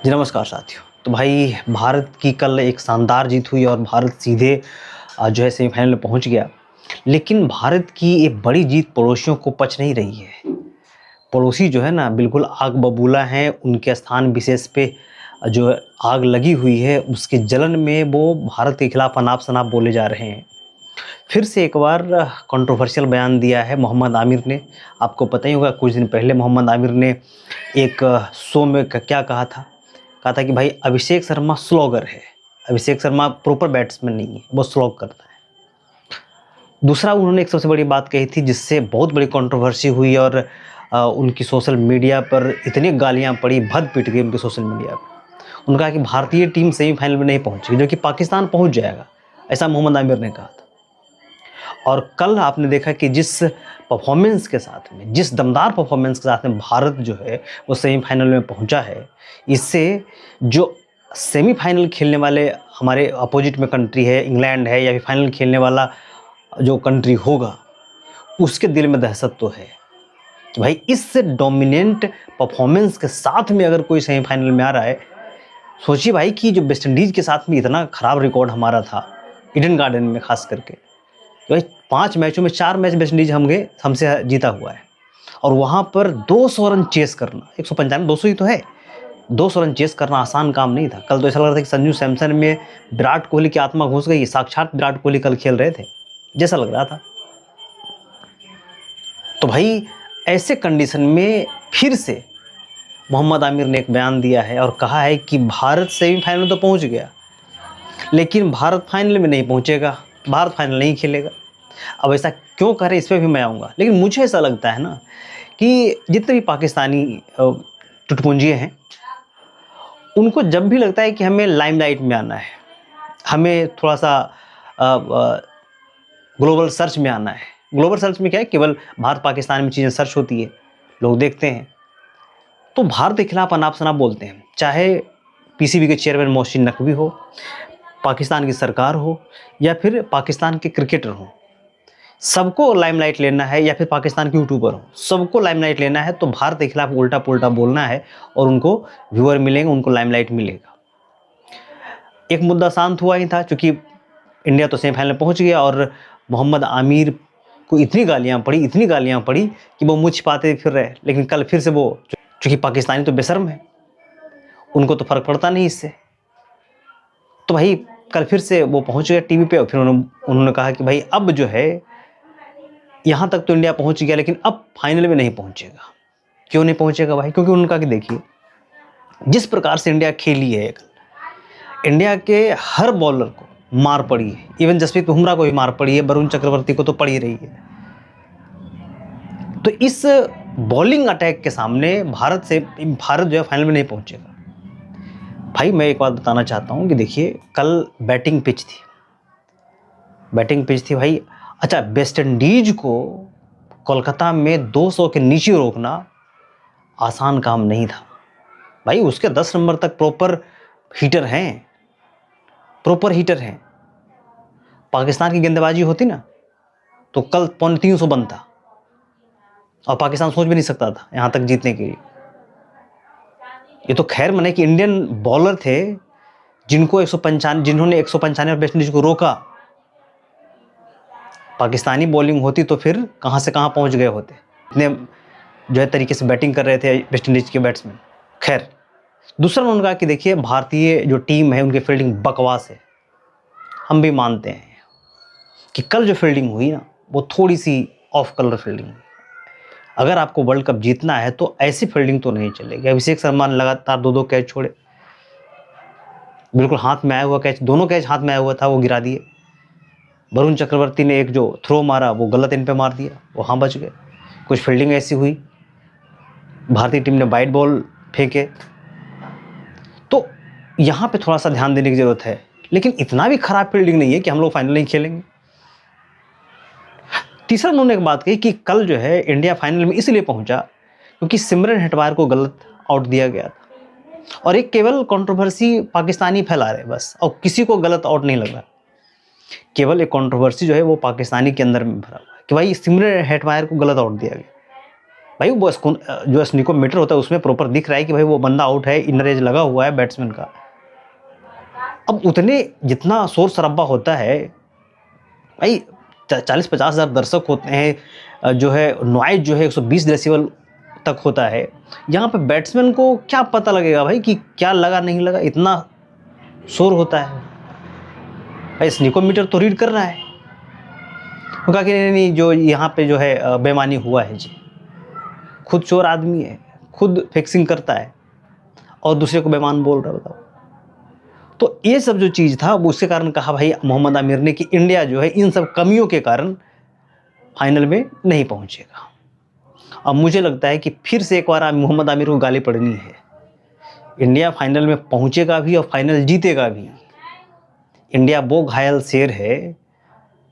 जी नमस्कार साथियों। तो भाई भारत की कल एक शानदार जीत हुई और भारत सीधे जो है सेमीफाइनल में पहुंच गया। लेकिन भारत की ये बड़ी जीत पड़ोसियों को पच नहीं रही है। पड़ोसी जो है ना बिल्कुल आग बबूला हैं, उनके स्थान विशेष पे जो है आग लगी हुई है, उसके जलन में वो भारत के खिलाफ अनाप-शनाप बोले जा रहे हैं। फिर से एक बार कंट्रोवर्शियल बयान दिया है मोहम्मद आमिर ने। आपको पता ही होगा कुछ दिन पहले मोहम्मद आमिर ने एक शो में क्या कहा था? कहा था कि भाई अभिषेक शर्मा स्लॉगर है। अभिषेक शर्मा प्रॉपर बैट्समैन नहीं है, वो स्लॉग करता है। दूसरा उन्होंने एक सबसे बड़ी बात कही थी जिससे बहुत बड़ी कंट्रोवर्सी हुई और उनकी सोशल मीडिया पर इतनी गालियाँ पड़ी, भद पिट गई उनके सोशल मीडिया पर। उन्होंने कहा कि भारतीय टीम सेमीफाइनल में नहीं पहुँचेगी, जो कि पाकिस्तान पहुँच जाएगा, ऐसा मोहम्मद आमिर ने कहा था। और कल आपने देखा कि जिस परफॉर्मेंस के साथ में, जिस दमदार परफॉर्मेंस के साथ में भारत जो है वो सेमीफाइनल में पहुंचा है, इससे जो सेमीफाइनल खेलने वाले हमारे अपोजिट में कंट्री है, इंग्लैंड है, या फिर फाइनल खेलने वाला जो कंट्री होगा, उसके दिल में दहशत तो है कि भाई इस डोमिनेंट परफॉर्मेंस के साथ में अगर कोई सेमीफाइनल में आ रहा है। सोचिए भाई कि जो वेस्ट इंडीज़ के साथ में इतना खराब रिकॉर्ड हमारा था, ईडन गार्डन में खास करके, तो 5 मैचों में 4 मैच वेस्ट इंडीज़ हमसे जीता हुआ है। और वहाँ पर 200 रन चेस करना, 195 200 ही तो है। 200 रन चेस करना आसान काम नहीं था। कल तो ऐसा लग रहा था कि संजू सैमसन में विराट कोहली की आत्मा घुस गई, साक्षात विराट कोहली कल खेल रहे थे, जैसा लग रहा था। तो भाई ऐसे कंडीशन में फिर से मोहम्मद आमिर ने एक बयान दिया है और कहा है कि भारत सेमीफाइनल में तो पहुँच गया, लेकिन भारत फाइनल में नहीं पहुँचेगा, भारत फाइनल नहीं खेलेगा। अब ऐसा क्यों कह रहे हैं, इस पे भी मैं आऊँगा। लेकिन मुझे ऐसा लगता है ना कि जितने भी पाकिस्तानी टुटपुंजिये हैं, उनको जब भी लगता है कि हमें लाइमलाइट में आना है, हमें थोड़ा-सा ग्लोबल सर्च में आना है। ग्लोबल सर्च में क्या है, केवल भारत-पाकिस्तान में चीज़ें सर्च होती है, लोग देखते हैं, तो भारत के खिलाफ अनाप-शनाप बोलते हैं। चाहे पीसीबी के चेयरमैन मोहसिन नकवी हो, पाकिस्तान की सरकार हो, या फिर पाकिस्तान के क्रिकेटर हों। सबको लाइमलाइट लेना है, या फिर पाकिस्तान के यूट्यूबर हो, सबको लाइमलाइट लेना है, तो भारत के खिलाफ उल्टा-पुल्टा बोलना है और उनको व्यूअर मिलेंगे, उनको लाइमलाइट मिलेगा। एक मुद्दा शांत हुआ ही था, चूँकि इंडिया तो सेमीफाइनल में पहुँच गया और मोहम्मद आमिर को इतनी गालियाँ पड़ी कि वो मुँह छिपाते फिर रहे। लेकिन कल फिर से वो, चूँकि पाकिस्तानी तो बेशर्म है, उनको तो फ़र्क पड़ता नहीं इससे। तो भाई कल फिर से वो पहुँच गए टीवी पे और फिर उन्होंने कहा कि भाई अब जो है यहाँ तक तो इंडिया पहुँच गया, लेकिन अब फाइनल में नहीं पहुँचेगा। क्यों नहीं पहुँचेगा भाई? क्योंकि उन्होंने कहा कि देखिए, जिस प्रकार से इंडिया खेली है कल, इंडिया के हर बॉलर को मार पड़ी है। इवन जसप्रीत बुमराह को भी मार पड़ी है, वरुण चक्रवर्ती को तो पड़ ही रही है। तो इस बॉलिंग अटैक के सामने भारत जो है फाइनल में नहीं पहुँचेगा। भाई मैं एक बात बताना चाहता हूँ कि देखिए, कल बैटिंग पिच थी भाई। अच्छा, वेस्ट इंडीज को कोलकाता में 200 के नीचे रोकना आसान काम नहीं था भाई। उसके 10 नंबर तक प्रॉपर हीटर हैं। पाकिस्तान की गेंदबाजी होती ना तो कल 350 बनता और पाकिस्तान सोच भी नहीं सकता था यहाँ तक जीतने के लिए। ये तो खैर मने कि इंडियन बॉलर थे जिन्होंने 195 और वेस्ट इंडीज को रोका। पाकिस्तानी बॉलिंग होती तो फिर कहाँ से कहाँ पहुँच गए होते। इतने जो है तरीके से बैटिंग कर रहे थे वेस्ट इंडीज के बैट्समैन। खैर, दूसरा उन्होंने कहा कि देखिए, भारतीय जो टीम है उनकी फील्डिंग बकवास है। हम भी मानते हैं कि कल जो फील्डिंग हुई ना, वो थोड़ी सी ऑफ कलर फील्डिंग हुई। अगर आपको वर्ल्ड कप जीतना है तो ऐसी फील्डिंग तो नहीं चलेगी। अभिषेक शर्मा ने लगातार 2-2 कैच छोड़े, बिल्कुल हाथ में आया हुआ कैच, दोनों कैच हाथ में आया हुआ था, वो गिरा दिए। वरुण चक्रवर्ती ने एक जो थ्रो मारा वो गलत इन पे मार दिया, वहाँ बच गए। कुछ फील्डिंग ऐसी हुई, भारतीय टीम ने वाइड बॉल फेंके, तो यहाँ पे थोड़ा सा ध्यान देने की ज़रूरत है। लेकिन इतना भी खराब फील्डिंग नहीं है कि हम लोग फाइनल नहीं खेलेंगे। तीसरा उन्होंने एक बात कही कि कल जो है इंडिया फाइनल में इसलिए पहुंचा क्योंकि सिमरन हेटवायर को गलत आउट दिया गया था। और एक केवल कंट्रोवर्सी पाकिस्तानी फैला रहे बस, और किसी को गलत आउट नहीं लग रहा। केवल एक कंट्रोवर्सी जो है वो पाकिस्तानी के अंदर में भरा हुआ है कि भाई सिमरन हेटवायर को गलत आउट दिया गया। भाई वो जो स्निकोमीटर होता है उसमें प्रॉपर दिख रहा है कि भाई वो बंदा आउट है, इनर एज लगा हुआ है बैट्समैन का। अब उतने जितना शोर शराबा होता है भाई, 40-50 हज़ार दर्शक होते हैं, जो है नॉइज़ जो है 120 डेसिबल तक होता है। यहाँ पे बैट्समैन को क्या पता लगेगा भाई कि क्या लगा नहीं लगा, इतना शोर होता है भाई। स्निकोमीटर तो रीड कर रहा है। वो कहा कि नहीं नहीं, जो यहाँ पे जो है बेईमानी हुआ है जी, खुद चोर आदमी है, खुद फिक्सिंग करता है और दूसरे को बेईमान बोल रहा है, बताओ। तो ये सब जो चीज़ था वो उसके कारण कहा भाई मोहम्मद आमिर ने कि इंडिया जो है इन सब कमियों के कारण फाइनल में नहीं पहुंचेगा। अब मुझे लगता है कि फिर से एक बार मोहम्मद आमिर को गाली पड़नी है। इंडिया फाइनल में पहुंचेगा भी और फाइनल जीतेगा भी। इंडिया वो घायल शेर है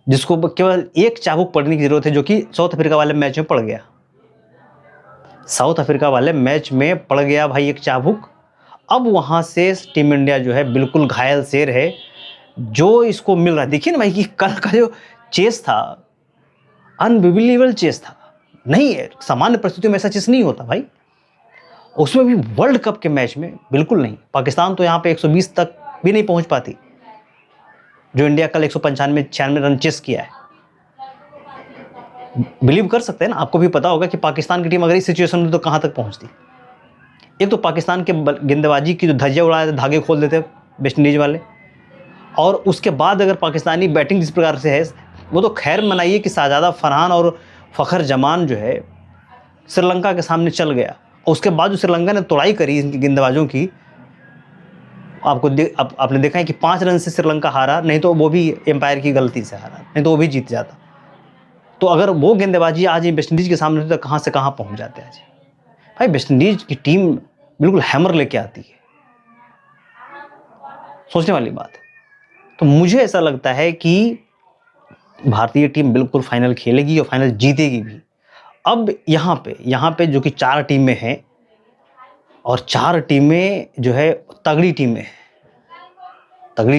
जिसको केवल एक चाबुक पड़ने की जरूरत है, जो कि साउथ अफ्रीका वाले मैच में पड़ गया। साउथ अफ्रीका वाले मैच में पड़ गया भाई एक चाबुक। अब वहां से टीम इंडिया जो है बिल्कुल घायल शेर है, जो इसको मिल रहा है। देखिए ना भाई कि कल का जो चेस था, अनबिलीवेबल चेस था। नहीं है, सामान्य परिस्थितियों में ऐसा चेस नहीं होता भाई, उसमें भी वर्ल्ड कप के मैच में बिल्कुल नहीं। पाकिस्तान तो यहाँ पे 120 तक भी नहीं पहुंच पाती, जो इंडिया कल 195-96 रन चेस किया है। बिलीव कर सकते हैं ना, आपको भी पता होगा कि पाकिस्तान की टीम अगर इस सिचुएशन में तो कहाँ तक पहुंचती। एक तो पाकिस्तान के गेंदबाजी की जो धज्जियां उड़ा देते, धागे खोल देते वेस्ट इंडीज वाले, और उसके बाद अगर पाकिस्तानी बैटिंग जिस प्रकार से है, वो तो खैर मनाइए कि शाहजादा फरहान और फ़खर जमान जो है श्रीलंका के सामने चल गया। और उसके बाद जो श्रीलंका ने तोड़ाई करी इनकी गेंदबाजों की, आपने देखा है कि 5 रन से श्रीलंका हारा, नहीं तो वो भी एम्पायर की गलती से हारा, नहीं तो वो भी जीत जाता। तो अगर वो गेंदबाजी आज वेस्ट इंडीज़ के सामने तो कहाँ से कहाँ पहुँच जाते हैं आज भाई। वेस्ट इंडीज़ की टीम बिल्कुल हैमर लेके आती है, सोचने वाली बात है। तो मुझे ऐसा लगता है कि भारतीय टीम बिल्कुल फाइनल खेलेगी और फाइनल जीतेगी भी। अब यहाँ पे जो कि 4 टीमें हैं, और 4 टीमें जो है तगड़ी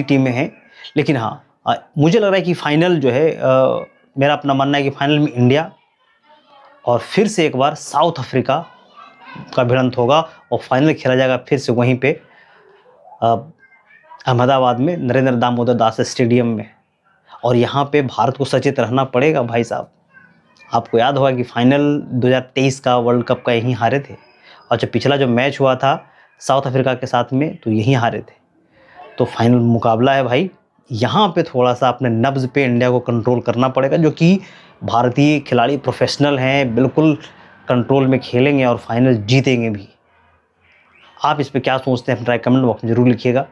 टीमें हैं। लेकिन हाँ, मुझे लग रहा है कि फाइनल जो है, मेरा अपना मानना है कि फाइनल में इंडिया और फिर से एक बार साउथ अफ्रीका का भिड़ंत होगा, और फाइनल खेला जाएगा फिर से वहीं पे अहमदाबाद में नरेंद्र दामोदर दास स्टेडियम में। और यहाँ पे भारत को सचेत रहना पड़ेगा भाई साहब। आपको याद होगा कि फाइनल 2023 का वर्ल्ड कप का यहीं हारे थे, और जब पिछला जो मैच हुआ था साउथ अफ्रीका के साथ में तो यहीं हारे थे। तो फाइनल मुकाबला है भाई, यहाँ पे थोड़ा सा अपने नब्ज़ पे इंडिया को कंट्रोल करना पड़ेगा, जो कि भारतीय खिलाड़ी प्रोफेशनल हैं, बिल्कुल कंट्रोल में खेलेंगे और फाइनल जीतेंगे भी। आप इस पे क्या सोचते हैं अपना कमेंट बॉक्स में ज़रूर लिखिएगा।